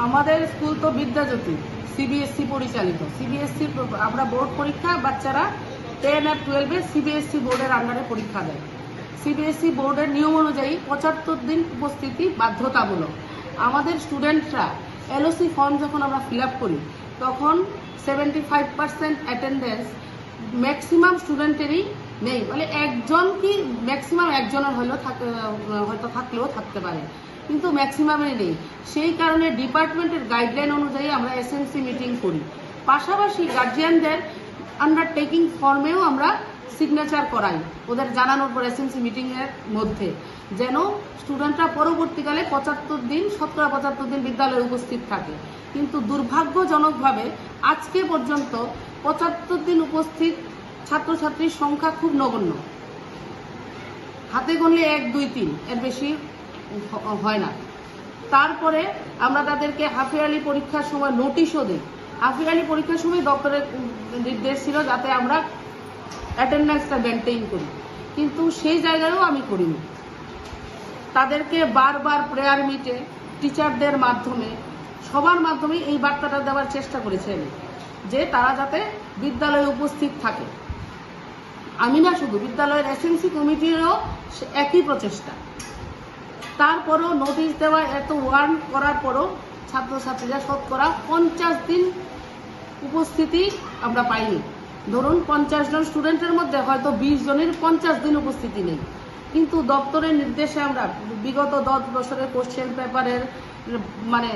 আমাদের স্কুল তো বিদ্যাজ্যোতি সিবিএসসি পরিচালিত। সিবিএসসি আমরা বোর্ড পরীক্ষা বাচ্চারা 10 আর 12-এ সিবিএসসি বোর্ডের আন্ডারে পরীক্ষা দেয়। সিবিএসসি বোর্ডের নিয়ম অনুযায়ী 75 দিন উপস্থিতি বাধ্যতামূলক। আমাদের স্টুডেন্টরা এলওসি ফর্ম যখন আমরা ফিল আপ করি তখন 75% অ্যাটেন্ডেন্স ম্যাক্সিমাম স্টুডেন্টেরই নেই, মানে একজন কি ম্যাক্সিমাম একজনের হয়তো থাকলেও থাকতে পারে, কিন্তু ম্যাক্সিমামের নেই। সেই কারণে ডিপার্টমেন্টের গাইডলাইন অনুযায়ী আমরা এসএমসি মিটিং করি। পাশাপাশি গার্জিয়ানদের আন্ডারটেকিং ফর্মেও আমরা সিগনেচার করাই ওদের জানানোর পর এসএমসি মিটিংয়ের মধ্যে, যেন স্টুডেন্টরা পরবর্তীকালে 75 দিন বিদ্যালয়ে উপস্থিত থাকে। কিন্তু দুর্ভাগ্যজনকভাবে আজকে পর্যন্ত 75 দিন উপস্থিত ছাত্রছাত্রীর সংখ্যা খুব নগণ্য, হাতে গুনলে 1, 2, 3 এর বেশি হয় না। তারপরে আমরা তাদেরকে হাফ ইয়ারলি পরীক্ষার সময় নোটিশও দিই। হাফ ইয়ারলি পরীক্ষার সময় দপ্তরের নির্দেশ ছিল যাতে আমরা অ্যাটেন্ডেন্সটা মেনটেইন করি, কিন্তু সেই জায়গায়ও আমি করিনি। তাদেরকে বারবার প্রেয়ার মিটে টিচারদের মাধ্যমে সবার মাধ্যমে এই বার্তাটা দেওয়ার চেষ্টা করেছেন যে তারা যাতে বিদ্যালয়ে উপস্থিত থাকে। আমি না শুধু, বিদ্যালয়ের এসএমসি কমিটিরও একই প্রচেষ্টা। তারপরও নোটিশ দেওয়া, এত ওয়ার্ন করার পরও ছাত্রছাত্রীরা শতকরা 50 দিন উপস্থিতি আমরা পাইনি। ধরুন 50 জন স্টুডেন্টের মধ্যে হয়তো 20 জনের 50 দিন উপস্থিতি নেই, কিন্তু দপ্তরের নির্দেশে আমরা বিগত 10 বছরের কোশ্চেন পেপারের মানে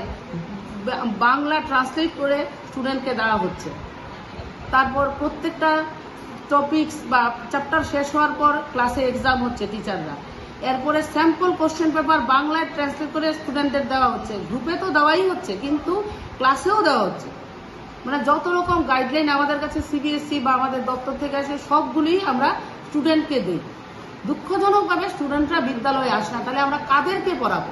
বাংলা ট্রান্সলেট করে স্টুডেন্টকে দেওয়া হচ্ছে। তারপর প্রত্যেকটা টপিকস বা চ্যাপ্টার শেষ হওয়ার পর ক্লাসে এক্সাম হচ্ছে টিচাররা, এরপরে স্যাম্পল কোশ্চেন পেপার বাংলায় ট্রান্সলেট করে স্টুডেন্টদের দেওয়া হচ্ছে। গ্রুপে তো দেওয়াই হচ্ছে, কিন্তু ক্লাসেও দেওয়া হচ্ছে। মানে যত রকম গাইডলাইন আমাদের কাছে সিবিএসসি বা আমাদের দপ্তর থেকে আসে সবগুলি আমরা স্টুডেন্টকে দিই। দুঃখজনকভাবে স্টুডেন্টরা বিদ্যালয়ে আসে না, তাহলে আমরা কাদেরকে পড়াবো?